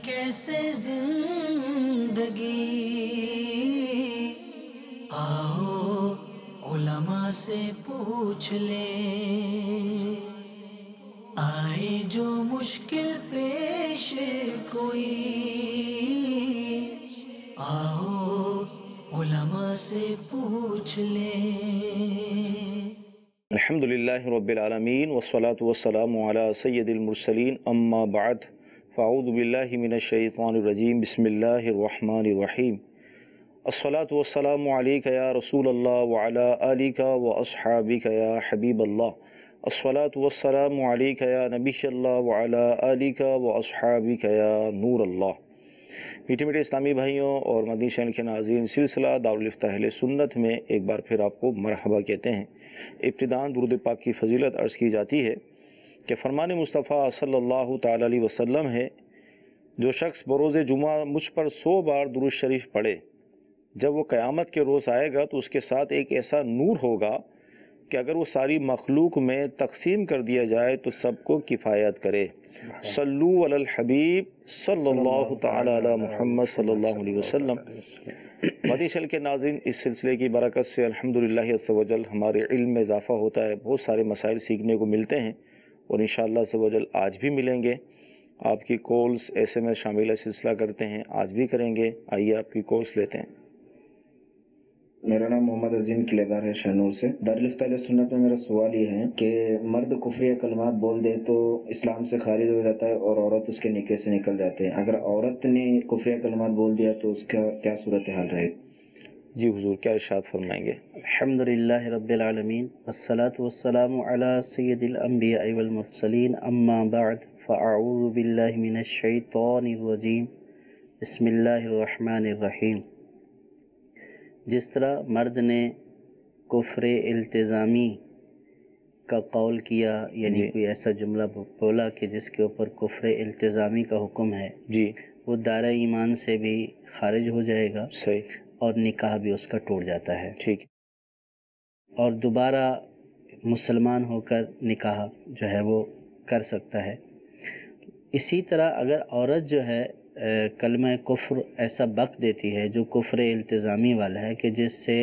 کیسے زندگی، آؤ علماء سے پوچھ لیں، آئے جو مشکل پیش کوئی، آؤ علماء سے پوچھ لیں۔ الحمدللہ رب العالمین والصلاة والسلام علی سید المرسلین، اما بعد فاعوذ باللہ من الشیطان الرجیم، بسم اللہ الرحمن الرحیم۔ الصلاة والسلام علیک یا رسول اللہ وعلی آلک واصحابک یا حبیب اللہ۔ الصلاة والسلام علیک یا نبی اللہ وعلی آلک واصحابک یا نور اللہ۔ میٹھے میٹھے اسلامی بھائیوں اور مدنی چینل کے ناظرین، سلسلہ دارالفتہ اہل سنت میں ایک بار پھر آپ کو مرحبا کہتے ہیں۔ ابتداً درود پاک کی فضیلت عرض کی جاتی ہے کہ فرمان مصطفیٰ صلی اللہ تعالی علیہ وسلم ہے، جو شخص بروز جمعہ مجھ پر 100 بار درود شریف پڑھے، جب وہ قیامت کے روز آئے گا تو اس کے ساتھ ایک ایسا نور ہوگا کہ اگر وہ ساری مخلوق میں تقسیم کر دیا جائے تو سب کو کفایت کرے۔ صلو علی الحبیب صلی اللہ تعالی علی محمد صلی اللہ علیہ وسلم۔ مدنی چینل کے ناظرین، اس سلسلے کی برکت سے الحمدللہ عز و جل ہمارے علم میں اضافہ ہوتا ہے، بہت سارے مسائل سیکھنے کو ملتے ہیں، اور انشاءاللہ عز و جل آج بھی ملیں گے۔ آپ کی کالز SMS شامل سلسلہ کرتے ہیں، آج بھی کریں گے۔ آئیے آپ کی کالز لیتے ہیں۔ میرا نام محمد عظیم قلعہ ہے شہنور سے۔ دارالفتہ اہل سنت میں میرا سوال یہ ہے کہ مرد کفری کلمات بول دے تو اسلام سے خارج ہو جاتا ہے اور عورت اس کے نکاح سے نکل جاتے ہیں، اگر عورت نے کفری کلمات بول دیا تو اس کا کیا صورتحال رہے؟ جی حضور، کیا ارشاد فرمائیں گے؟ الحمدللہ رب العالمین والصلاة والسلام علی سید الانبیاء والمرسلین، اما بعد فاعوذ باللہ من الشیطان الرجیم، بسم اللہ الرحمن الرحیم۔ جس طرح مرد نے کفر التزامی کا قول کیا، یعنی کوئی ایسا جملہ بولا کہ جس کے اوپر کفر التزامی کا حکم ہے، جی، وہ دائرہ ایمان سے بھی خارج ہو جائے گا، صحیح، اور نکاح بھی اس کا ٹوٹ جاتا ہے، ٹھیک، اور دوبارہ مسلمان ہو کر نکاح جو ہے وہ کر سکتا ہے۔ اسی طرح اگر عورت جو ہے کلمہ کفر ایسا بک دیتی ہے جو کفر التزامی والا ہے کہ جس سے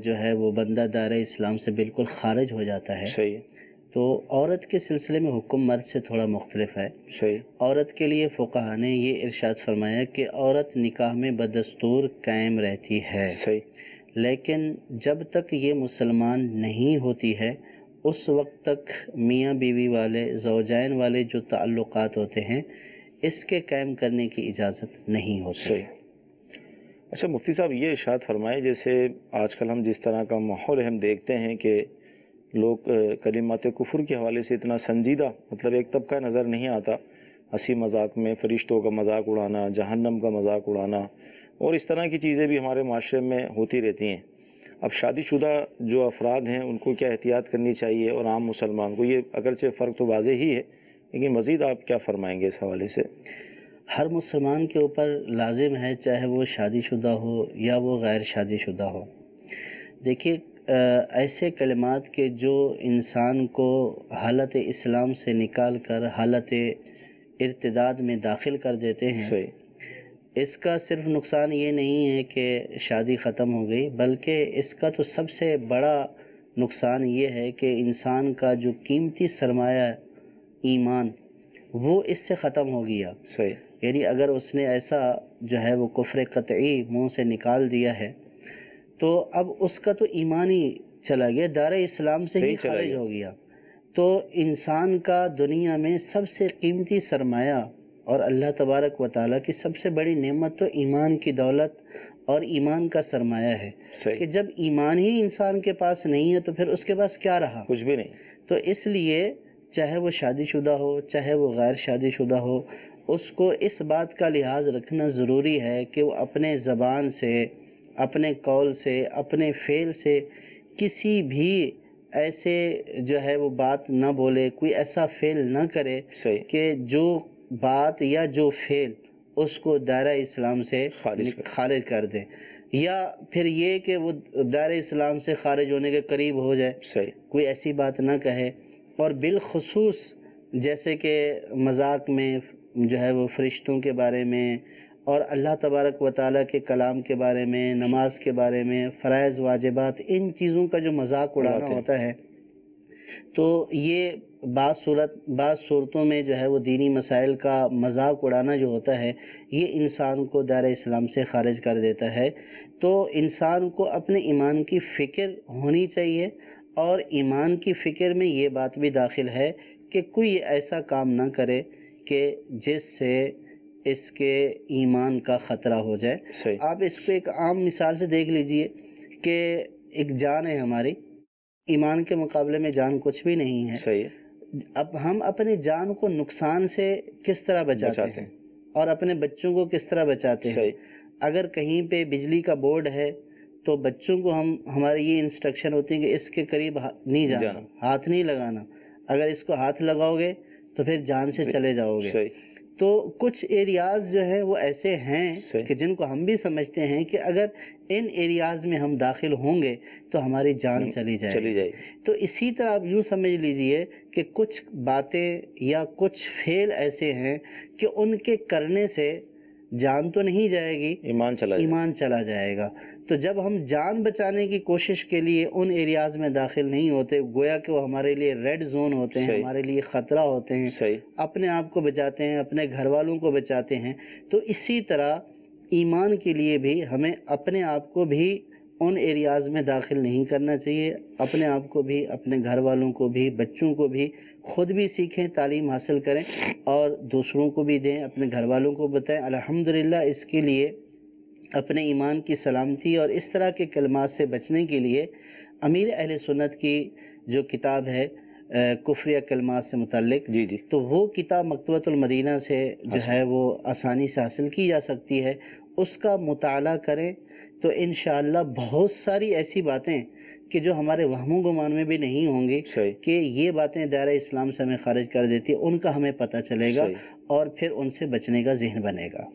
جو ہے وہ بندہ دائرہ اسلام سے بالکل خارج ہو جاتا ہے، صحیح، تو عورت کے سلسلے میں حکم مرد سے تھوڑا مختلف ہے۔ صحیح، عورت کے لیے فقہا نے یہ ارشاد فرمایا کہ عورت نکاح میں بدستور قائم رہتی ہے، صحیح، لیکن جب تک یہ مسلمان نہیں ہوتی ہے اس وقت تک میاں بیوی والے زوجین والے جو تعلقات ہوتے ہیں اس کے قائم کرنے کی اجازت نہیں ہوتی۔ صحیح۔ اچھا مفتی صاحب، یہ ارشاد فرمائے، جیسے آج کل ہم جس طرح کا ماحول ہم دیکھتے ہیں کہ لوگ کلمات کفر کے حوالے سے اتنا سنجیدہ، مطلب ایک طبقہ نظر نہیں آتا، ہنسی مذاق میں فرشتوں کا مذاق اڑانا، جہنم کا مذاق اڑانا، اور اس طرح کی چیزیں بھی ہمارے معاشرے میں ہوتی رہتی ہیں۔ اب شادی شدہ جو افراد ہیں ان کو کیا احتیاط کرنی چاہیے، اور عام مسلمان کو؟ یہ اگرچہ فرق تو واضح ہی ہے، لیکن مزید آپ کیا فرمائیں گے اس حوالے سے؟ ہر مسلمان کے اوپر لازم ہے، چاہے وہ شادی شدہ ہو یا وہ غیر شادی شدہ ہو۔ دیکھیے، ایسے کلمات کے جو انسان کو حالت اسلام سے نکال کر حالت ارتداد میں داخل کر دیتے ہیں، صحیح، اس کا صرف نقصان یہ نہیں ہے کہ شادی ختم ہو گئی، بلکہ اس کا تو سب سے بڑا نقصان یہ ہے کہ انسان کا جو قیمتی سرمایہ ایمان وہ اس سے ختم ہو گیا۔ صحیح، یعنی اگر اس نے ایسا جو ہے وہ کفر قطعی منہ سے نکال دیا ہے تو اب اس کا تو ایمان ہی چلا گیا، دائرہ اسلام سے ہی خارج ہو گیا۔ تو انسان کا دنیا میں سب سے قیمتی سرمایہ اور اللہ تبارک و تعالیٰ کی سب سے بڑی نعمت تو ایمان کی دولت اور ایمان کا سرمایہ ہے، کہ جب ایمان ہی انسان کے پاس نہیں ہے تو پھر اس کے پاس کیا رہا؟ کچھ بھی نہیں۔ تو اس لیے چاہے وہ شادی شدہ ہو چاہے وہ غیر شادی شدہ ہو، اس کو اس بات کا لحاظ رکھنا ضروری ہے کہ وہ اپنے زبان سے، اپنے قول سے، اپنے فعل سے کسی بھی ایسے جو ہے وہ بات نہ بولے، کوئی ایسا فعل نہ کرے کہ جو بات یا جو فعل اس کو دائرہ اسلام سے خارج کر دے، یا پھر یہ کہ وہ دائرہ اسلام سے خارج ہونے کے قریب ہو جائے، کوئی ایسی بات نہ کہے۔ اور بالخصوص جیسے کہ مذاق میں جو ہے وہ فرشتوں کے بارے میں اور اللہ تبارک و تعالیٰ کے کلام کے بارے میں، نماز کے بارے میں، فرائض واجبات، ان چیزوں کا جو مذاق اڑانا ہوتا ہے، تو یہ بعض صورتوں میں جو ہے وہ دینی مسائل کا مذاق اڑانا جو ہوتا ہے، یہ انسان کو دائرہ اسلام سے خارج کر دیتا ہے۔ تو انسان کو اپنے ایمان کی فکر ہونی چاہیے، اور ایمان کی فکر میں یہ بات بھی داخل ہے کہ کوئی ایسا کام نہ کرے کہ جس سے اس کے ایمان کا خطرہ ہو جائے۔ صحیح۔ آپ اس کو ایک عام مثال سے دیکھ لیجئے کہ ایک جان ہے ہماری، ایمان کے مقابلے میں جان کچھ بھی نہیں ہے۔ صحیح ہے۔ اب ہم اپنے جان کو نقصان سے کس طرح بچاتے ہیں اور اپنے بچوں کو کس طرح بچاتے ہیں؟ صحیح۔ اگر کہیں پہ بجلی کا بورڈ ہے تو بچوں کو ہماری یہ انسٹرکشن ہوتی ہے کہ اس کے قریب نہیں جانا، ہاتھ نہیں لگانا، اگر اس کو ہاتھ لگاؤ گے تو پھر جان سے چلے جاؤ گے۔ صحیح۔ تو کچھ ایریاز جو ہیں وہ ایسے ہیں کہ جن کو ہم بھی سمجھتے ہیں کہ اگر ان ایریاز میں ہم داخل ہوں گے تو ہماری جان چلی جائے گی۔ تو اسی طرح آپ یوں سمجھ لیجئے کہ کچھ باتیں یا کچھ فعل ایسے ہیں کہ ان کے کرنے سے جان تو نہیں جائے گی، ایمان چلا جائے گا۔ تو جب ہم جان بچانے کی کوشش کے لیے ان ایریاز میں داخل نہیں ہوتے، گویا کہ وہ ہمارے لیے ریڈ زون ہوتے ہیں، ہمارے لیے خطرہ ہوتے ہیں، اپنے آپ کو بچاتے ہیں، اپنے گھر والوں کو بچاتے ہیں۔ تو اسی طرح ایمان کے لیے بھی ہمیں اپنے آپ کو بھی ان ایریاز میں داخل نہیں کرنا چاہیے، اپنے آپ کو بھی، اپنے گھر والوں کو بھی، بچوں کو بھی، خود بھی سیکھیں، تعلیم حاصل کریں اور دوسروں کو بھی دیں، اپنے گھر والوں کو بتائیں۔ الحمدللہ اس کے لیے اپنے ایمان کی سلامتی اور اس طرح کے کلمات سے بچنے کے لیے امیر اہل سنت کی جو کتاب ہے کفریہ کلمات سے متعلق، تو وہ کتاب مکتبۃ المدینہ سے جو ہے وہ آسانی سے حاصل کی جا سکتی ہے۔ اس کا مطالعہ کریں تو انشاءاللہ بہت ساری ایسی باتیں کہ جو ہمارے وہم و گمان میں بھی نہیں ہوں گی کہ یہ باتیں دائرہ اسلام سے ہمیں خارج کر دیتی ہیں، ان کا ہمیں پتہ چلے گا اور پھر ان سے بچنے کا ذہن بنے گا۔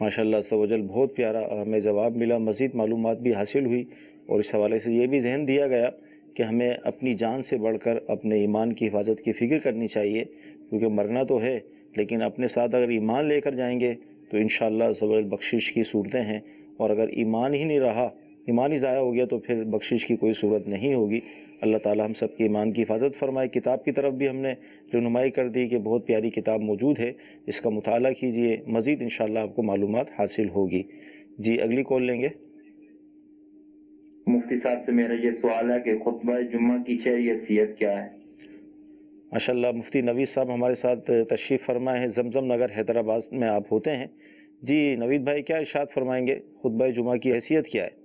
ماشاءاللہ عز و جل، بہت پیارا ہمیں جواب ملا، مزید معلومات بھی حاصل ہوئی، اور اس حوالے سے یہ بھی ذہن دیا گیا کہ ہمیں اپنی جان سے بڑھ کر اپنے ایمان کی حفاظت کی فکر کرنی چاہیے، کیونکہ مرنا تو ہے لیکن اپنے ساتھ اگر ایمان لے کر جائیں گے تو انشاءاللہ عز و جل بخشش کی صورتیں ہیں، اور اگر ایمان ہی نہیں رہا، ایمان ہی ضائع ہو گیا تو پھر بخشش کی کوئی صورت نہیں ہوگی۔ اللہ تعالی ہم سب کے ایمان کی حفاظت فرمائے۔ کتاب کی طرف بھی ہم نے رہنمائی کر دی کہ بہت پیاری کتاب موجود ہے، اس کا مطالعہ کیجئے، مزید انشاءاللہ آپ کو معلومات حاصل ہوگی۔ جی اگلی کال لیں گے۔ مفتی صاحب سے میرا یہ سوال ہے کہ خطبہ جمعہ کی شرعی حیثیت کیا ہے؟ ماشاءاللہ مفتی نوید صاحب ہمارے ساتھ تشریف فرمائے ہیں، زمزم نگر حیدرآباد میں آپ ہوتے ہیں۔ جی نوید بھائی کیا ارشاد فرمائیں گے، خطبہ جمعہ کی حیثیت کیا ہے؟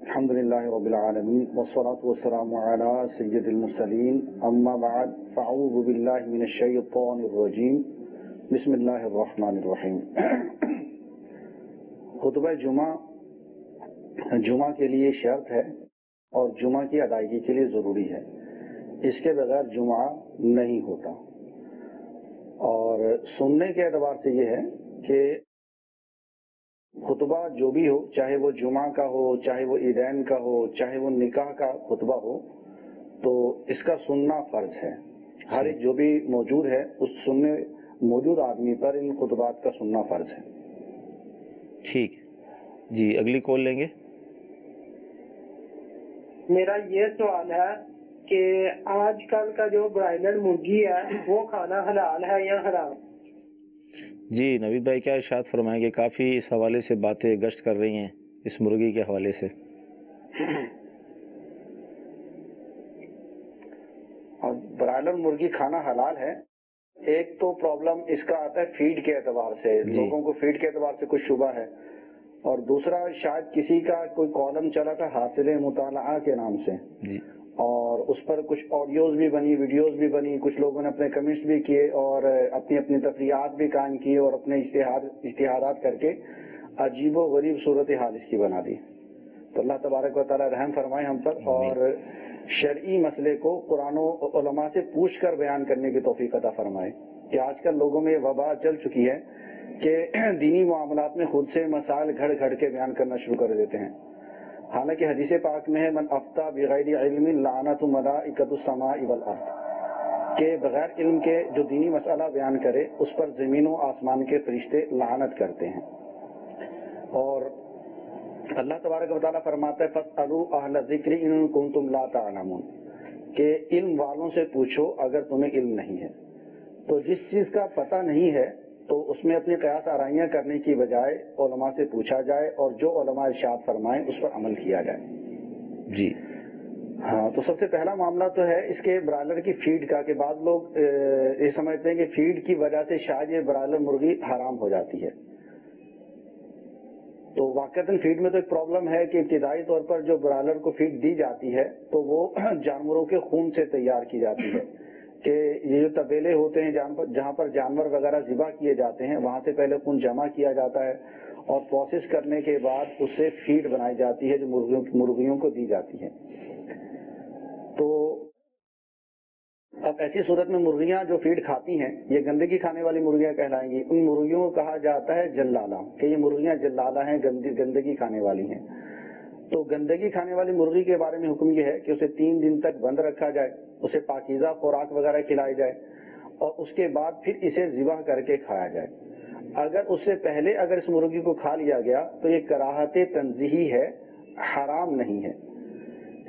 الحمدللہ رب العالمین والصلاة والسلام علی سید المرسلین، اما بعد فاعوذ باللہ من الشیطان الرجیم، بسم اللہ الرحمن الرحیم۔ خطبہ جمعہ کے لیے شرط ہے اور جمعہ کی ادائیگی کے لیے ضروری ہے، اس کے بغیر جمعہ نہیں ہوتا۔ اور سننے کے اعتبار سے یہ ہے کہ خطبہ جو بھی ہو، چاہے وہ جمعہ کا ہو، چاہے وہ عیدین کا ہو، چاہے وہ نکاح کا خطبہ ہو، تو اس کا سننا فرض ہے۔ ہر ایک جو بھی موجود ہے اس سننے موجود آدمی پر ان خطبات کا سننا فرض ہے۔ ٹھیک، جی اگلی کال لیں گے۔ میرا یہ سوال ہے کہ آج کل کا جو برائلر مرغی ہے وہ کھانا حلال ہے یا حرام؟ جی نوید بھائی کیا ارشاد فرمائیں گے، کافی اس حوالے سے باتیں گشت کر رہی ہیں اس مرغی کے حوالے سے۔ اور برائلر مرغی کھانا حلال ہے۔ ایک تو پرابلم اس کا آتا ہے فیڈ کے اعتبار سے، لوگوں کو فیڈ کے اعتبار سے کچھ شبہ ہے، اور دوسرا شاید کسی کا کوئی کالم چلا تھا حاصل مطالعہ کے نام سے، اور اس پر کچھ آڈیوز بھی بنی، ویڈیوز بھی بنی، کچھ لوگوں نے اپنے کمنٹس بھی کیے اور اپنی اپنی تفریحات بھی قائم کی اور اپنے اجتہادات کر کے عجیب و غریب صورتحال اس کی بنا دی۔ تو اللہ تبارک و تعالی رحم فرمائے ہم پر، اور شرعی مسئلے کو قرآن و علماء سے پوچھ کر بیان کرنے کی توفیق عطا فرمائے، کہ آج کل لوگوں میں یہ وبا چل چکی ہے کہ دینی معاملات میں خود سے مسائل گھڑ گھڑ کے بیان کرنا شروع کر دیتے ہیں، حالانکہ حدیث پاک میں ہے من افتى بغیر علم لعنت ملائکۃ السماء والارض، کہ بغیر علم کے جو دینی مسئلہ بیان کرے اس پر زمین و آسمان کے فرشتے لعنت کرتے ہیں. اور اللہ تبارک و تعالیٰ فرماتا ہے فَاسْأَلُوا أَهْلَ الذِّكْرِ إِن كُنتُمْ لَا تَعْلَمُونَ کہ علم والوں سے پوچھو اگر تمہیں علم نہیں ہے. تو جس چیز کا پتہ نہیں ہے تو اس میں اپنی قیاس آرائیاں کرنے کی بجائے علماء سے پوچھا جائے اور جو علماء ارشاد فرمائیں اس پر عمل کیا جائے. جی ہاں، تو سب سے پہلا معاملہ تو ہے اس کے برائلر کی فیڈ کا، کہ بعض لوگ یہ سمجھتے ہیں کہ فیڈ کی وجہ سے شاید یہ برائلر مرغی حرام ہو جاتی ہے. تو واقعتاً فیڈ میں تو ایک پرابلم ہے کہ ابتدائی طور پر جو برائلر کو فیڈ دی جاتی ہے تو وہ جانوروں کے خون سے تیار کی جاتی ہے. کہ یہ جو طبیلے ہوتے ہیں جہاں پر جانور وغیرہ ذبح کیے جاتے ہیں وہاں سے پہلے خون جمع کیا جاتا ہے اور پروسیس کرنے کے بعد اس سے فیڈ بنائی جاتی ہے جو مرغیوں کو دی جاتی ہے. تو اب ایسی صورت میں مرغیاں جو فیڈ کھاتی ہیں یہ گندگی کھانے والی مرغیاں کہلائیں گی. ان مرغیوں کو کہا جاتا ہے جلالہ، کہ یہ مرغیاں جلالہ ہیں، گندگی کھانے والی ہیں. تو گندگی کھانے والی مرغی کے بارے میں حکم یہ ہے کہ اسے 3 دن تک بند رکھا جائے، اسے پاکیزہ خوراک وغیرہ کھلائی جائے اور اس کے بعد پھر اسے ذبح کر کے کھایا جائے. اگر اس سے پہلے اگر اس مرغی کو کھا لیا گیا تو یہ کراہت تنزیہی ہے، حرام نہیں ہے،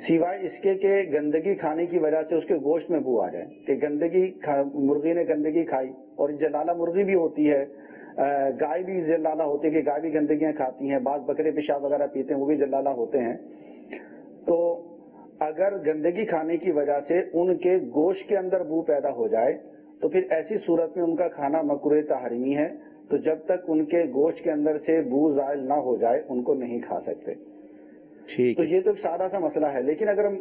سوائے اس کے کہ گندگی کھانے کی وجہ سے اس کے گوشت میں بو آ جائے. کہ مرغی نے گندگی کھائی، اور جلالہ مرغی بھی ہوتی ہے، گائے بھی جلالہ ہوتی ہے کہ گائے بھی گندگیاں کھاتی ہیں، بعض بکرے پیشاب وغیرہ پیتے ہیں وہ بھی جلالہ ہوتے ہیں. تو اگر گندگی کھانے کی وجہ سے ان کے گوشت کے اندر بو پیدا ہو جائے تو پھر ایسی صورت میں ان کا کھانا مکروہ تحریمی ہے. تو جب تک ان کے گوشت کے اندر سے بو زائل نہ ہو جائے ان کو نہیں کھا سکتے. تو یہ تو ایک سادہ سا مسئلہ ہے. لیکن اگر ہم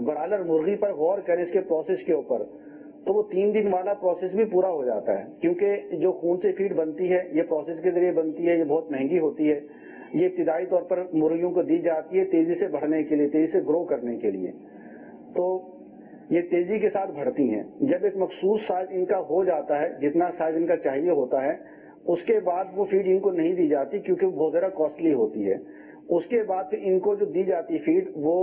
برائلر مرغی پر غور کریں اس کے پروسیس کے اوپر تو وہ 3 دن والا پروسیس بھی پورا ہو جاتا ہے، کیونکہ جو خون سے فیڈ بنتی ہے یہ پروسیس کے ذریعے بنتی ہے، یہ بہت مہنگی ہوتی ہے. یہ ابتدائی طور پر مرغیوں کو دی جاتی ہے تیزی سے بڑھنے کے لیے، تیزی سے گرو کرنے کے لیے. تو یہ تیزی کے ساتھ بڑھتی ہیں. جب ایک مخصوص سائز ان کا ہو جاتا ہے، جتنا سائز ان کا چاہیے ہوتا ہے، اس کے بعد وہ فیڈ ان کو نہیں دی جاتی کیونکہ وہ بہت زیادہ کاسٹلی ہوتی ہے. اس کے بعد پھر ان کو جو دی جاتی فیڈ وہ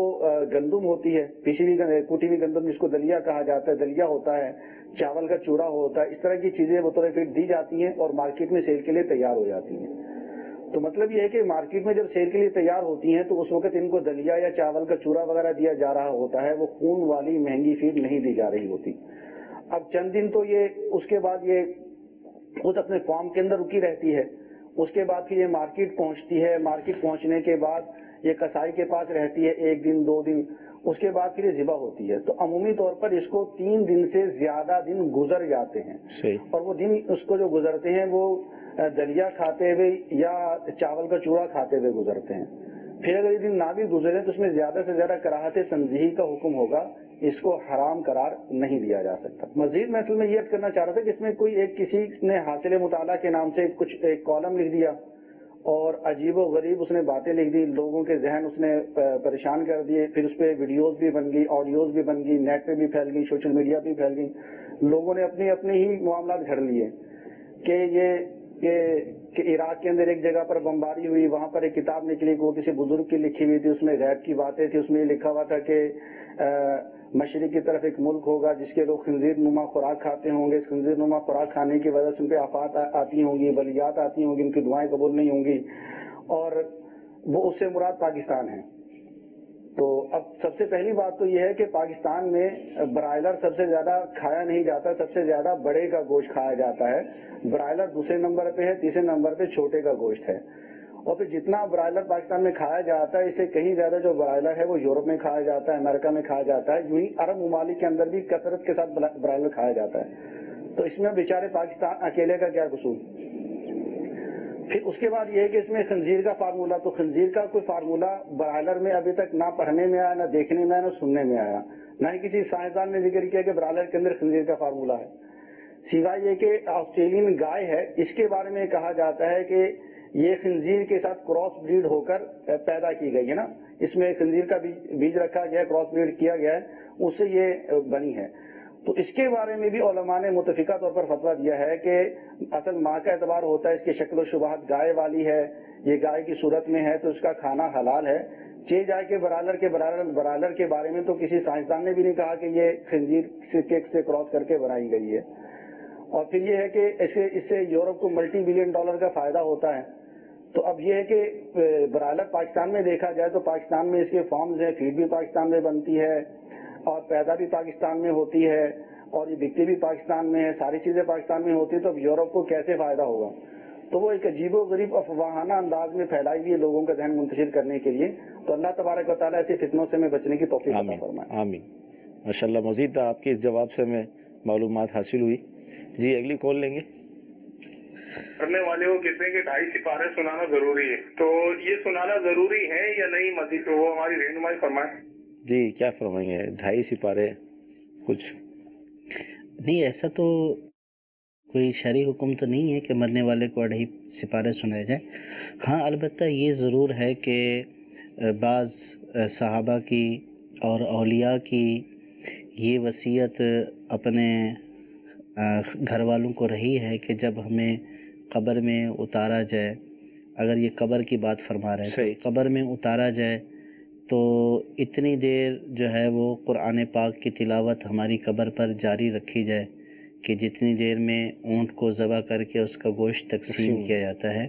گندم ہوتی ہے، پیسی ہوئی کوٹی ہوئی گندم جس کو دلیا کہا جاتا ہے، دلیا ہوتا ہے، چاول کا چورا ہوتا ہے. اس طرح کی چیزیں بطور فیڈ دی جاتی ہیں اور مارکیٹ میں سیل کے لیے تیار ہو جاتی ہیں. تو مطلب یہ ہے کہ مارکیٹ میں جب سیل کے لیے تیار ہوتی ہیں تو اس وقت ان کو دلیا یا چاول کا چورا وغیرہ دیا جا رہا ہوتا ہے، وہ خون والی مہنگی فیڈ نہیں دی جا رہی ہوتی. اب چند دن تو یہ اس کے بعد یہ خود اپنے فارم کے اندر رکی رہتی ہے. اس کے بعد پھر یہ مارکیٹ پہنچتی ہے، مارکیٹ پہنچنے کے بعد یہ قصائی کے پاس رہتی ہے 1 دن 2 دن، اس کے بعد پھر یہ ذبح ہوتی ہے. تو عمومی طور پر اس کو 3 دن سے زیادہ دن گزر جاتے ہیں. اور وہ دن اس کو جو گزرتے ہیں وہ دلیا کھاتے ہوئے یا چاول کا چورا کھاتے ہوئے گزرتے ہیں. پھر اگر یہ دن نہ بھی گزرے تو اس میں زیادہ سے زیادہ کراہت تنزیہی کا حکم ہوگا، اس کو حرام قرار نہیں دیا جا سکتا. مزید میں اصل میں یہ عرض کرنا چاہ رہا تھا کہ اس میں کوئی ایک کسی نے حاصل مطالعہ کے نام سے کچھ ایک کالم لکھ دیا اور عجیب و غریب اس نے باتیں لکھ دی، لوگوں کے ذہن اس نے پریشان کر دیے. پھر اس پہ ویڈیوز بھی بن گئی، آڈیوز بھی بن گئی، نیٹ پہ بھی پھیل گئی، سوشل میڈیا پہ بھی پھیل گئی. لوگوں نے اپنے ہی معاملات گھڑ لیے کہ عراق کے اندر ایک جگہ پر بمباری ہوئی، وہاں پر ایک کتاب نکلی وہ کسی بزرگ کی لکھی ہوئی تھی، اس میں غیب کی باتیں تھی. اس میں یہ لکھا ہوا تھا کہ مشرق کی طرف ایک ملک ہوگا جس کے لوگ خنزیر نما خوراک کھاتے ہوں گے، اس خنزیر نما خوراک کھانے کی وجہ سے ان پہ آفات آتی ہوں گی، بلیات آتی ہوں گی، ان کی دعائیں قبول نہیں ہوں گی، اور وہ اس سے مراد پاکستان ہے. تو اب سب سے پہلی بات تو یہ ہے کہ پاکستان میں برائلر سب سے زیادہ کھایا نہیں جاتا، سب سے زیادہ بڑے کا گوشت کھایا جاتا ہے. برائلر دوسرے نمبر پہ ہے، تیسرے نمبر پہ چھوٹے کا گوشت ہے. اور پھر جتنا برائلر پاکستان میں کھایا جاتا ہے اس سے کہیں زیادہ جو برائلر ہے وہ یورپ میں کھایا جاتا ہے، امریکہ میں کھایا جاتا ہے. یوں ہی عرب ممالک کے اندر بھی کثرت کے ساتھ برائلر کھایا جاتا ہے. تو اس میں بیچارے پاکستان اکیلے کا کیا قصور. پھر اس کے بعد یہ ہے کہ اس میں خنزیر کا فارمولہ، تو خنزیر کا کوئی فارمولہ برائلر میں ابھی تک نہ پڑھنے میں آیا، نہ دیکھنے میں آیا، نہ سننے میں آیا. نہ ہی کسی سائنسدان نے ذکر کیا کہ برائلر کے اندر خنزیر کا فارمولہ ہے، سوائے یہ کہ آسٹریلین گائے ہے اس کے بارے میں کہا جاتا ہے کہ یہ خنزیر کے ساتھ کراس بریڈ ہو کر پیدا کی گئی ہے نا، اس میں خنزیر کا بیج رکھا گیا ہے، کراس بریڈ کیا گیا ہے، اس سے یہ بنی ہے. تو اس کے بارے میں بھی علماء نے متفقہ طور پر فتویٰ دیا ہے کہ اصل ماں کا اعتبار ہوتا ہے، اس کی شکل و شباہت گائے والی ہے، یہ گائے کی صورت میں ہے تو اس کا کھانا حلال ہے. چے جائے کے برائلر کے بارے میں تو کسی سائنسدان نے بھی نہیں کہا کہ یہ خنزیر سے کراس کر کے بنائی گئی ہے. اور پھر یہ ہے کہ اس سے یورپ کو ملٹی بلین ڈالر کا فائدہ ہوتا ہے. تو اب یہ ہے کہ برائلر پاکستان میں دیکھا جائے تو پاکستان میں اس کے فارمز ہیں, فیڈ بھی پاکستان میں بنتی ہے اور پیدا بھی پاکستان میں ہوتی ہے اور یہ بکتی بھی پاکستان میں ہے, ساری چیزیں پاکستان میں ہوتی ہیں. تو اب یورپ کو کیسے فائدہ ہوگا؟ تو وہ ایک عجیب و غریب افواہانہ انداز میں پھیلائی ہوئی ہے لوگوں کا ذہن منتشر کرنے کے لیے. تو اللہ تبارک و تعالیٰ ایسے فتنوں سے میں بچنے کی توفیق عطا فرمائے. آمین. ماشاءاللہ, مزید آپ کے اس جواب سے ہمیں معلومات حاصل ہوئی. جی اگلی کال لیں گے. کرنے والے وہ کہتے ہیں کہ 2.5 سپارے سنانا ضروری ہے, تو یہ سنانا ضروری ہے یا نہیں؟ مزید تو وہ ہماری رہنمائی فرمائیں. جی کیا فرمائیں گے؟ 2.5 سپارے کچھ نہیں, ایسا تو کوئی شرعی حکم تو نہیں ہے کہ مرنے والے کو 2.5 سپارے سنائے جائیں. ہاں البتہ یہ ضرور ہے کہ بعض صحابہ کی اور اولیاء کی یہ وصیت اپنے گھر والوں کو رہی ہے کہ جب ہمیں قبر میں اتارا جائے, اگر یہ قبر کی بات فرما رہے ہیں تو قبر میں اتارا جائے تو اتنی دیر جو ہے وہ قرآن پاک کی تلاوت ہماری قبر پر جاری رکھی جائے کہ جتنی دیر میں اونٹ کو ذبح کر کے اس کا گوشت تقسیم کیا جاتا ہے.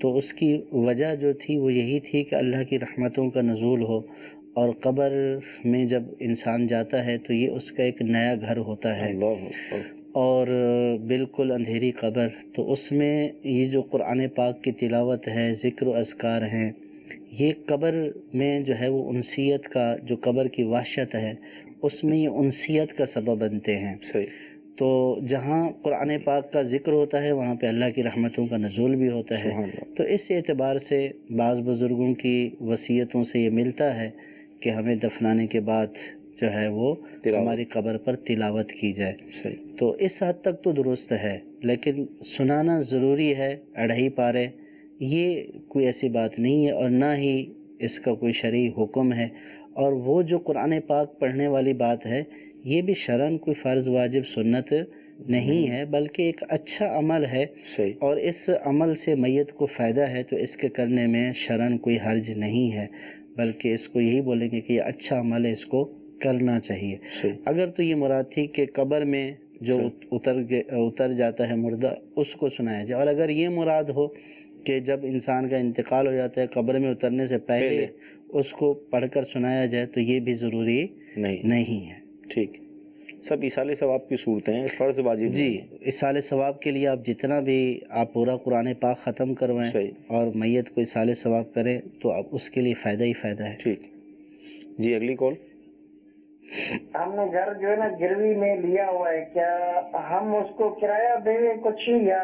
تو اس کی وجہ جو تھی وہ یہی تھی کہ اللہ کی رحمتوں کا نزول ہو, اور قبر میں جب انسان جاتا ہے تو یہ اس کا ایک نیا گھر ہوتا ہے اور بالکل اندھیری قبر. تو اس میں یہ جو قرآن پاک کی تلاوت ہے, ذکر و اذکار ہیں, یہ قبر میں جو ہے وہ انسیت کا, جو قبر کی وحشت ہے اس میں یہ انسیت کا سبب بنتے ہیں. تو جہاں قرآن پاک کا ذکر ہوتا ہے وہاں پہ اللہ کی رحمتوں کا نزول بھی ہوتا ہے. تو اس اعتبار سے بعض بزرگوں کی وصیتوں سے یہ ملتا ہے کہ ہمیں دفنانے کے بعد جو ہے وہ ہماری قبر پر تلاوت کی جائے. تو اس حد تک تو درست ہے, لیکن سنانا ضروری ہے 2.5 پارے, یہ کوئی ایسی بات نہیں ہے اور نہ ہی اس کا کوئی شرعی حکم ہے. اور وہ جو قرآن پاک پڑھنے والی بات ہے یہ بھی شرعاً کوئی فرض واجب سنت نہیں ہے, بلکہ ایک اچھا عمل ہے اور اس عمل سے میت کو فائدہ ہے, تو اس کے کرنے میں شرعاً کوئی حرج نہیں ہے, بلکہ اس کو یہی بولیں گے کہ یہ اچھا عمل ہے, اس کو کرنا چاہیے. اگر تو یہ مراد تھی کہ قبر میں جو اتر جاتا ہے مردہ اس کو سنایا جائے, اور اگر یہ مراد ہو کہ جب انسان کا انتقال ہو جاتا ہے قبر میں اترنے سے پہلے اس کو پڑھ کر سنایا جائے تو یہ بھی ضروری نہیں ہے. ٹھیک. سب ایصال ثواب کی صورتیں ہیں, فرض واجب. جی, ایصال ثواب کے لیے آپ جتنا بھی آپ پورا قرآن پاک ختم کروائیں اور میت کو ایصال ثواب کریں تو اب اس کے لیے فائدہ ہی فائدہ ہے. ٹھیک. جی اگلی کال. ہم نے گھر جو ہے نا گروی میں لیا ہوا ہے, کیا ہم اس کو کرایہ دیں کچھ یا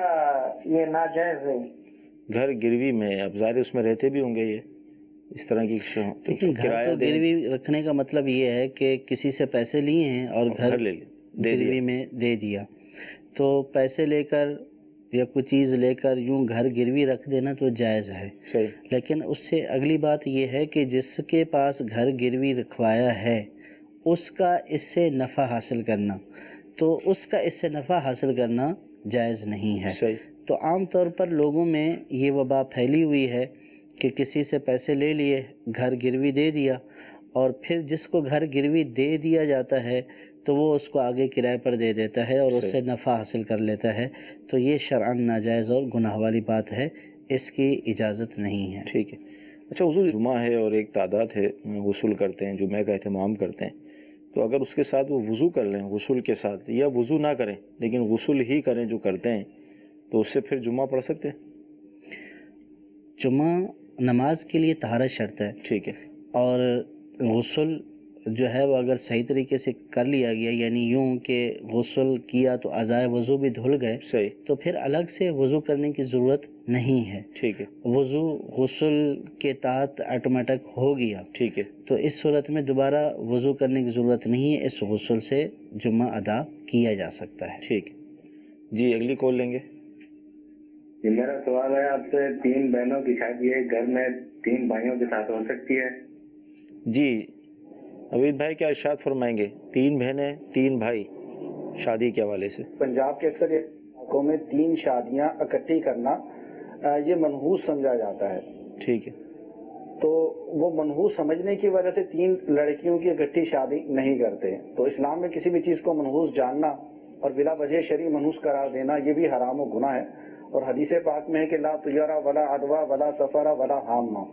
یہ ناجائز ہے؟ گھر گروی میں, اب ظاہر اس میں رہتے بھی ہوں گے یہ اس طرح کی گھر تو گروی رکھنے کا مطلب یہ ہے کہ کسی سے پیسے لیے ہیں اور گھر گروی میں دے دیا, تو پیسے لے کر یا کوئی چیز لے کر یوں گھر گروی رکھ دینا تو جائز ہے. لیکن اس سے اگلی بات یہ ہے کہ جس کے پاس گھر گروی رکھوایا ہے اس کا اس سے نفع حاصل کرنا, تو اس کا اس سے نفع حاصل کرنا جائز نہیں ہے. تو عام طور پر لوگوں میں یہ وبا پھیلی ہوئی ہے کہ کسی سے پیسے لے لیے, گھر گروی دے دیا, اور پھر جس کو گھر گروی دے دیا جاتا ہے تو وہ اس کو آگے کرائے پر دے دیتا ہے اور اس سے نفع حاصل کر لیتا ہے. تو یہ شرعاً ناجائز اور گناہ والی بات ہے, اس کی اجازت نہیں ہے. ٹھیک ہے. اچھا حضور, جمعہ ہے اور ایک تعداد ہے غسل کرتے ہیں, جمعہ کا اہتمام کرتے ہیں, تو اگر اس کے ساتھ وہ وضو کر لیں غسل کے ساتھ, یا وضو نہ کریں لیکن غسل ہی کریں جو کرتے ہیں, تو اس سے پھر جمعہ پڑھ سکتے ہیں؟ جمعہ نماز کے لیے طہارت شرط ہے. ٹھیک ہے. اور غسل جو ہے وہ اگر صحیح طریقے سے کر لیا گیا, یعنی یوں کہ غسل کیا تو اعضائے وضو بھی دھل گئے, صحیح, تو پھر الگ سے وضو کرنے کی ضرورت نہیں ہے. ٹھیک ہے. وضو غسل کے تحت آٹومیٹک ہو گیا. ٹھیک ہے. تو اس صورت میں دوبارہ وضو کرنے کی ضرورت نہیں ہے, اس غسل سے جمعہ ادا کیا جا سکتا ہے. ٹھیک. جی اگلی کال لیں گے. جی میرا سوال ہے آپ سے, 3 بہنوں کی شادی ہے, گھر میں 3 بھائیوں کے ساتھ ہو سکتی ہے؟ جی عبید بھائی کیا ارشاد فرمائیں گے؟ 3 بہنیں 3 بھائی شادی کے حوالے سے. پنجاب کے اکثر علاقوں میں 3 شادیاں اکٹھی کرنا یہ منحوس سمجھا جاتا ہے. ٹھیک ہے. تو وہ منحوس سمجھنے کی وجہ سے 3 لڑکیوں کی اکٹھی شادی نہیں کرتے. تو اسلام میں کسی بھی چیز کو منحوس جاننا اور بلا وجہ شرعی منحوس قرار دینا یہ بھی حرام و گناہ ہے. اور حدیث پاک میں ہے کہ لا طیرہ ولا عدوہ ولا سفرہ ولا حامہ،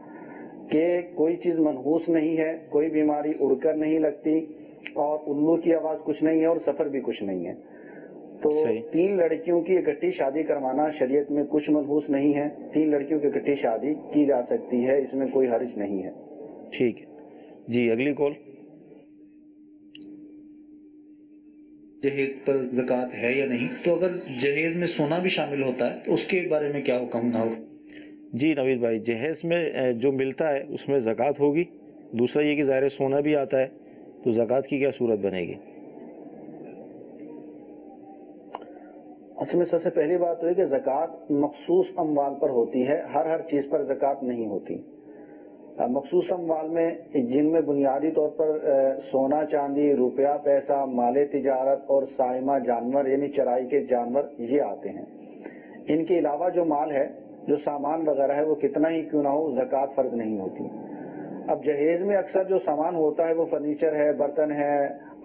کہ کوئی چیز منحوس نہیں ہے، کوئی بیماری اڑ کر نہیں لگتی، اور الو کی آواز کچھ نہیں ہے، اور سفر بھی کچھ نہیں ہے. تو 3 لڑکیوں کی اکٹھی شادی کروانا شریعت میں کچھ منحوس نہیں ہے. 3 لڑکیوں کی اکٹھی شادی کی جا سکتی ہے، اس میں کوئی حرج نہیں ہے. ٹھیک ہے جی. اگلی کال. جہیز پر زکوٰۃ ہے یا نہیں؟ تو اگر جہیز میں سونا بھی شامل ہوتا ہے تو اس کے بارے میں کیا حکم ہے؟ جی نوید بھائی، جہیز میں جو ملتا ہے اس میں زکوٰۃ ہوگی. دوسرا یہ کہ ظاہر سونا بھی آتا ہے، تو زکوٰۃ کی کیا صورت بنے گی؟ اصل میں سب سے پہلی بات تو ہے کہ زکوٰۃ مخصوص اموال پر ہوتی ہے، ہر چیز پر زکوٰۃ نہیں ہوتی. مخصوص اموال میں جن میں بنیادی طور پر سونا چاندی، روپیہ پیسہ، مال تجارت اور سائمہ جانور یعنی چرائی کے جانور یہ آتے ہیں. ان کے علاوہ جو مال ہے، جو سامان وغیرہ ہے، وہ کتنا ہی کیوں نہ ہو زکوٰۃ فرض نہیں ہوتی. اب جہیز میں اکثر جو سامان ہوتا ہے وہ فرنیچر ہے، برتن ہے،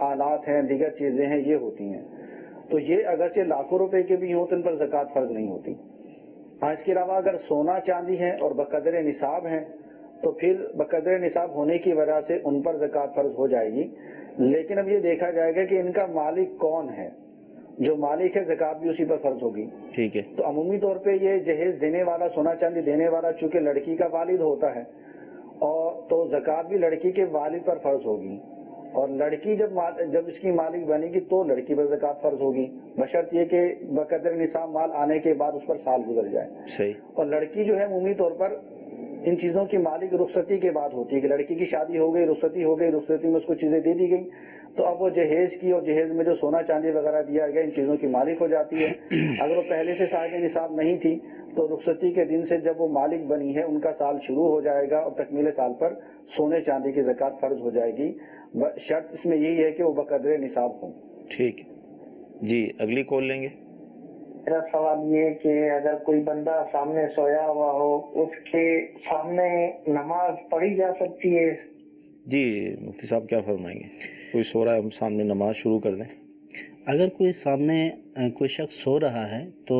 آلات ہیں، دیگر چیزیں ہیں، یہ ہوتی ہیں. تو یہ اگرچہ لاکھوں روپے کے بھی ہوں تو ان پر زکوٰۃ فرض نہیں ہوتی. اس کے علاوہ اگر سونا چاندی ہے اور بقدر نصاب ہیں تو پھر بقدر نصاب ہونے کی وجہ سے ان پر زکوٰۃ فرض ہو جائے گی. لیکن اب یہ دیکھا جائے گا کہ ان کا مالک کون ہے. جو مالک ہے زکوٰۃ بھی اسی پر فرض ہوگی. ٹھیک ہے. تو عمومی طور پہ یہ جہیز دینے والا، سونا چاندی دینے والا چونکہ لڑکی کا والد ہوتا ہے، اور تو زکوٰۃ بھی لڑکی کے والد پر فرض ہوگی. اور لڑکی جب اس کی مالک بنے گی تو لڑکی پر زکوٰۃ فرض ہوگی، بشرط یہ کہ بقدر نصاب مال آنے کے بعد اس پر سال گزر جائے. صحیح. اور لڑکی جو ہے عمومی طور پر ان چیزوں کی مالک رخصتی کے بعد ہوتی ہے، کہ لڑکی کی شادی ہو گئی، رخصتی ہو گئی، رخصتی میں اس کو چیزیں دے دی گئیں، تو اب وہ جہیز کی اور جہیز میں جو سونا چاندی وغیرہ دیا گیا ان چیزوں کی مالک ہو جاتی ہے. اگر وہ پہلے سے صاحب نصاب نہیں تھی تو رخصتی کے دن سے جب وہ مالک بنی ہے ان کا سال شروع ہو جائے گا، اور تکمیل سال پر سونے چاندی کی زکوٰۃ فرض ہو جائے گی. شرط اس میں یہی ہے کہ وہ بقدر نصاب ہوں. ٹھیک ہے جی. اگلی کال لیں گے. میرا سوال یہ ہے کہ اگر کوئی بندہ سامنے سویا ہوا ہو، اس کے سامنے نماز پڑھی جا سکتی ہے؟ جی مفتی صاحب کیا فرمائیں گے؟ کوئی سو رہا ہے، ہم سامنے نماز شروع کر دیں؟ اگر کوئی سامنے کوئی شخص سو رہا ہے تو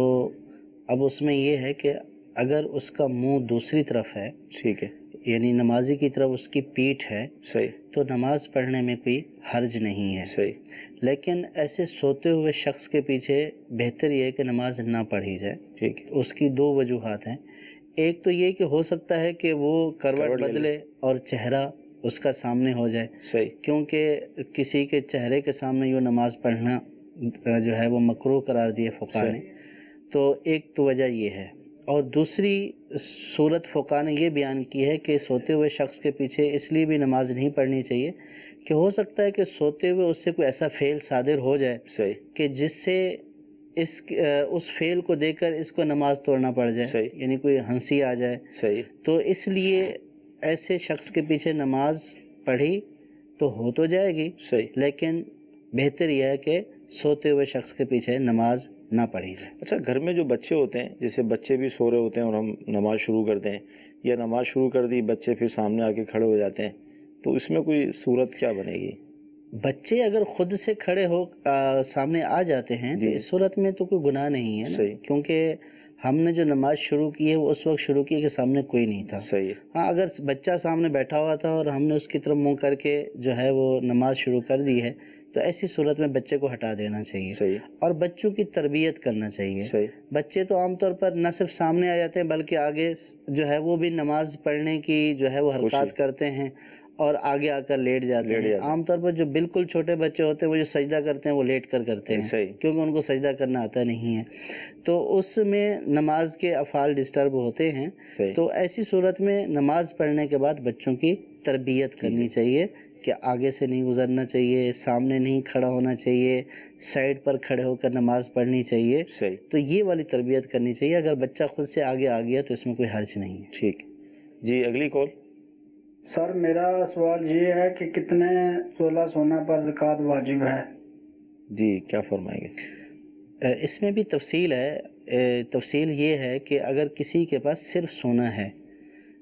اب اس میں یہ ہے کہ اگر اس کا منہ دوسری طرف ہے، ٹھیک ہے، یعنی نمازی کی طرف اس کی پیٹھ ہے، صحیح، تو نماز پڑھنے میں کوئی حرج نہیں ہے. صحیح. لیکن ایسے سوتے ہوئے شخص کے پیچھے بہتر یہ ہے کہ نماز نہ پڑھی جائے. ٹھیک. اس کی 2 وجوہات ہیں. ایک تو یہ کہ ہو سکتا ہے کہ وہ کروٹ بدلے اور چہرہ اس کا سامنے ہو جائے. صحیح. کیونکہ کسی کے چہرے کے سامنے یہ نماز پڑھنا جو ہے وہ مکروہ قرار دیے فقہا نے. تو ایک تو وجہ یہ ہے. اور دوسری صورت فقہا نے یہ بیان کی ہے کہ سوتے ہوئے شخص کے پیچھے اس لیے بھی نماز نہیں پڑھنی چاہیے کہ ہو سکتا ہے کہ سوتے ہوئے اس سے کوئی ایسا فعل صادر ہو جائے صحیح کہ جس سے اس فعل کو دیکھ کر اس کو نماز توڑنا پڑ جائے. صحیح. یعنی کوئی ہنسی آ جائے. صحیح. تو اس لیے ایسے شخص کے پیچھے نماز پڑھی تو ہو تو جائے گی، صحیح، لیکن بہتر یہ ہے کہ سوتے ہوئے شخص کے پیچھے نماز نہ پڑھی جائے. اچھا، گھر میں جو بچے ہوتے ہیں، جیسے بچے بھی سو رہے ہوتے ہیں اور ہم نماز شروع کرتے ہیں، یا نماز شروع کر دی بچے پھر سامنے آ کے کھڑے ہو جاتے ہیں، تو اس میں کوئی صورت کیا بنے گی؟ بچے اگر خود سے کھڑے ہو سامنے آ جاتے ہیں تو اس صورت میں تو کوئی گناہ نہیں ہے نا، کیونکہ ہم نے جو نماز شروع کی ہے وہ اس وقت شروع کی کہ سامنے کوئی نہیں تھا. صحیح. ہاں، اگر بچہ سامنے بیٹھا ہوا تھا اور ہم نے اس کی طرف منہ کر کے جو ہے وہ نماز شروع کر دی ہے تو ایسی صورت میں بچے کو ہٹا دینا چاہیے. صحیح. اور بچوں کی تربیت کرنا چاہیے. صحیح. بچے تو عام طور پر نہ صرف سامنے آ جاتے ہیں بلکہ آگے جو ہے وہ بھی نماز پڑھنے کی جو ہے وہ حرکات کرتے ہیں اور آگے آ کر لیٹ جاتے ہیں. عام طور پر جو بالکل چھوٹے بچے ہوتے ہیں وہ جو سجدہ کرتے ہیں وہ لیٹ کر کرتے ہیں، کیونکہ ان کو سجدہ کرنا آتا نہیں ہے، تو اس میں نماز کے افعال ڈسٹرب ہوتے ہیں. تو ایسی صورت میں نماز پڑھنے کے بعد بچوں کی تربیت کرنی چاہیے کہ آگے سے نہیں گزرنا چاہیے، سامنے نہیں کھڑا ہونا چاہیے، سائڈ پر کھڑے ہو کر نماز پڑھنی چاہیے. تو یہ والی تربیت کرنی چاہیے. اگر بچہ خود سے آگے آ گیا تو اس میں کوئی حرج نہیں ہے. ٹھیک جی. اگلی کال. سر میرا سوال یہ ہے کہ کتنے تولہ سونا پر زکوٰۃ واجب ہے؟ جی کیا فرمائیں گے؟ اس میں بھی تفصیل ہے. تفصیل یہ ہے کہ اگر کسی کے پاس صرف سونا ہے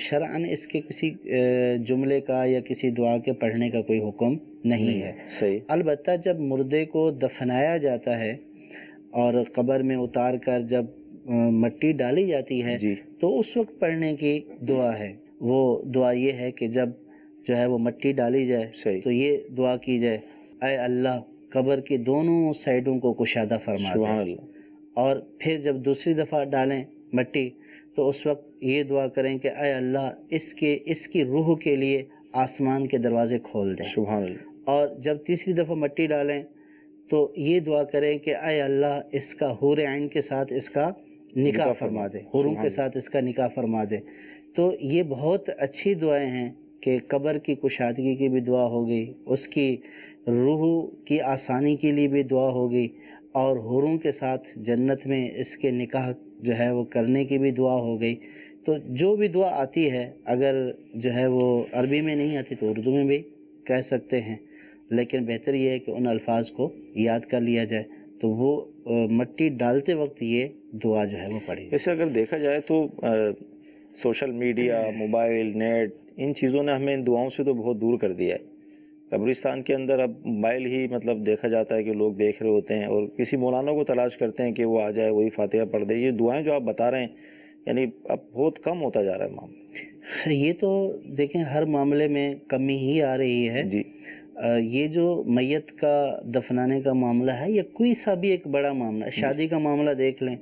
شرعاً اس کے کسی جملے کا یا کسی دعا کے پڑھنے کا کوئی حکم نہیں ہے. صحیح. البتہ جب مردے کو دفنایا جاتا ہے اور قبر میں اتار کر جب مٹی ڈالی جاتی ہے تو اس وقت پڑھنے کی دعا ہے. وہ دعا یہ ہے کہ جب جو ہے وہ مٹی ڈالی جائے تو یہ دعا کی جائے، اے اللہ قبر کی دونوں سائڈوں کو کشادہ فرما دے. اور پھر جب دوسری دفعہ ڈالیں مٹی تو اس وقت یہ دعا کریں کہ اے اللہ اس کی روح کے لیے آسمان کے دروازے کھول دیں. سبحان اللہ. اور جب تیسری دفعہ مٹی ڈالیں تو یہ دعا کریں کہ اے اللہ اس کا حور عین کے ساتھ اس کا نکاح فرما دے، حوروں کے ساتھ اس کا نکاح فرما دے. تو یہ بہت اچھی دعائیں ہیں کہ قبر کی کشادگی کی بھی دعا ہو گئی، اس کی روح کی آسانی کے لیے بھی دعا ہو گئی، اور حوروں کے ساتھ جنت میں اس کے نکاح جو ہے وہ کرنے کی بھی دعا ہو گئی. تو جو بھی دعا آتی ہے اگر جو ہے وہ عربی میں نہیں آتی تو اردو میں بھی کہہ سکتے ہیں، لیکن بہتر یہ ہے کہ ان الفاظ کو یاد کر لیا جائے. تو وہ مٹی ڈالتے وقت یہ دعا جو ہے وہ پڑھی. ایسے اگر دیکھا جائے تو سوشل میڈیا، موبائل، نیٹ، ان چیزوں نے ہمیں ان دعاؤں سے تو بہت دور کر دیا ہے. قبرستان کے اندر اب موبائل ہی مطلب دیکھا جاتا ہے کہ لوگ دیکھ رہے ہوتے ہیں اور کسی مولانا کو تلاش کرتے ہیں کہ وہ آ جائے، وہی فاتحہ پڑھ دے. یہ دعائیں جو آپ بتا رہے ہیں یعنی اب بہت کم ہوتا جا رہا ہے معاملہ. یہ تو دیکھیں ہر معاملے میں کمی ہی آ رہی ہے. یہ جو میت کا دفنانے کا معاملہ ہے یا کوئی سا بھی ایک بڑا معاملہ، شادی کا معاملہ دیکھ لیں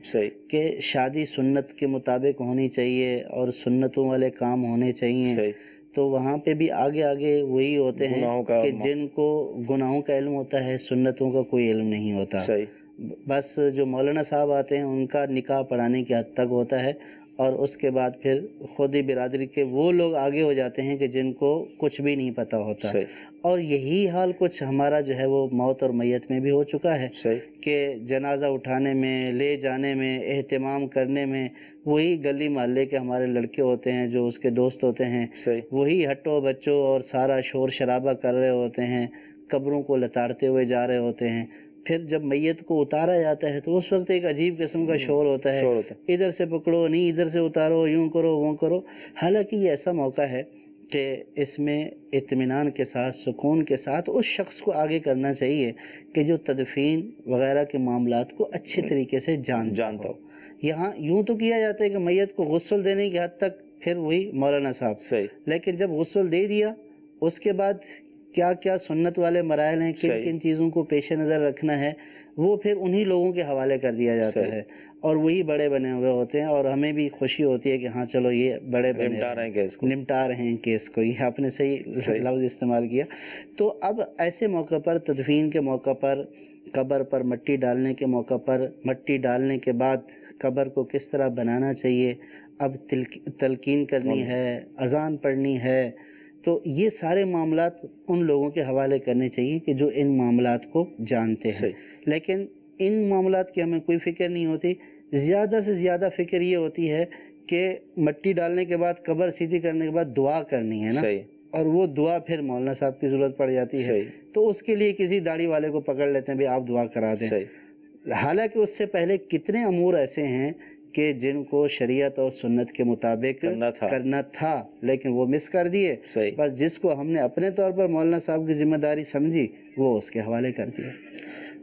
کہ شادی سنت کے مطابق ہونی چاہیے اور سنتوں والے کام ہونے چاہیے. تو وہاں پہ بھی آگے آگے وہی ہوتے ہیں کہ جن کو گناہوں کا علم ہوتا ہے، سنتوں کا کوئی علم نہیں ہوتا. بس جو مولانا صاحب آتے ہیں ان کا نکاح پڑھانے کی حد تک ہوتا ہے، اور اس کے بعد پھر خود ہی برادری کے وہ لوگ آگے ہو جاتے ہیں کہ جن کو کچھ بھی نہیں پتہ ہوتا. اور یہی حال کچھ ہمارا جو ہے وہ موت اور میت میں بھی ہو چکا ہے کہ جنازہ اٹھانے میں، لے جانے میں، اہتمام کرنے میں وہی گلی محلے کے ہمارے لڑکے ہوتے ہیں جو اس کے دوست ہوتے ہیں، وہی ہٹو بچوں اور سارا شور شرابہ کر رہے ہوتے ہیں، قبروں کو لتاڑتے ہوئے جا رہے ہوتے ہیں. پھر جب میت کو اتارا جاتا ہے تو اس وقت ایک عجیب قسم کا شور ہوتا ہے، ادھر سے پکڑو، نہیں ادھر سے اتارو، یوں کرو وہ کرو. حالانکہ یہ ایسا موقع ہے کہ اس میں اطمینان کے ساتھ، سکون کے ساتھ اس شخص کو آگے کرنا چاہیے کہ جو تدفین وغیرہ کے معاملات کو اچھے طریقے سے جانتا ہو. یہاں یوں تو کیا جاتا ہے کہ میت کو غسل دینے کی حد تک پھر وہی مولانا صاحب، لیکن جب غسل دے دیا اس کے بعد کیا کیا سنت والے مراحل ہیں، کن کن چیزوں کو پیش نظر رکھنا ہے، وہ پھر انہی لوگوں کے حوالے کر دیا جاتا ہے، اور وہی بڑے بنے ہوئے ہوتے ہیں. اور ہمیں بھی خوشی ہوتی ہے کہ ہاں چلو یہ بڑے نمٹا رہے ہیں کیس کو. یہ آپ نے صحیح لفظ استعمال کیا. تو اب ایسے موقع پر، تدفین کے موقع پر، قبر پر مٹی ڈالنے کے موقع پر، مٹی ڈالنے کے بعد قبر کو کس طرح بنانا چاہیے، اب تلقین کرنی ہے، اذان پڑھنی ہے، تو یہ سارے معاملات ان لوگوں کے حوالے کرنے چاہیے کہ جو ان معاملات کو جانتے ہیں. لیکن ان معاملات کی ہمیں کوئی فکر نہیں ہوتی. زیادہ سے زیادہ فکر یہ ہوتی ہے کہ مٹی ڈالنے کے بعد، قبر سیدھی کرنے کے بعد دعا کرنی ہے نا، اور وہ دعا پھر مولانا صاحب کی ضرورت پڑ جاتی ہے تو اس کے لیے کسی داڑھی والے کو پکڑ لیتے ہیں، بھئی آپ دعا کرا دیں. حالانکہ اس سے پہلے کتنے امور ایسے ہیں کہ جن کو شریعت اور سنت کے مطابق کرنا تھا لیکن وہ مس کر دیے. بس جس کو ہم نے اپنے طور پر مولانا صاحب کی ذمہ داری سمجھی وہ اس کے حوالے کر دیا.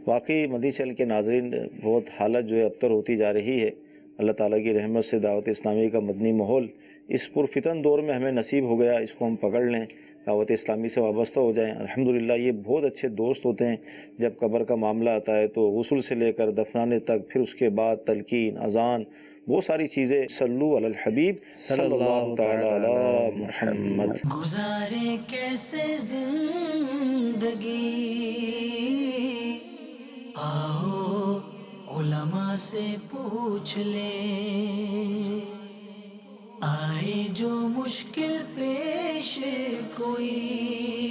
واقعی مدنی چینل کے ناظرین، بہت حالت جو ہے ابتر ہوتی جا رہی ہے. اللہ تعالیٰ کی رحمت سے دعوت اسلامی کا مدنی ماحول اس پرفتن دور میں ہمیں نصیب ہو گیا. اس کو ہم پکڑ لیں، دعوت اسلامی سے وابستہ ہو جائیں. الحمدللہ یہ بہت اچھے دوست ہوتے ہیں. جب قبر کا معاملہ آتا ہے تو غسل سے لے کر دفنانے تک، پھر اس کے بعد تلقین، اذان، بہت ساری چیزیں. صلو علی الحبیب صلی اللہ تعالی علی محمد. گزارے کیسے زندگی، آؤ علماء سے پوچھ لیں. آئے جو مشکل پیش کوئی،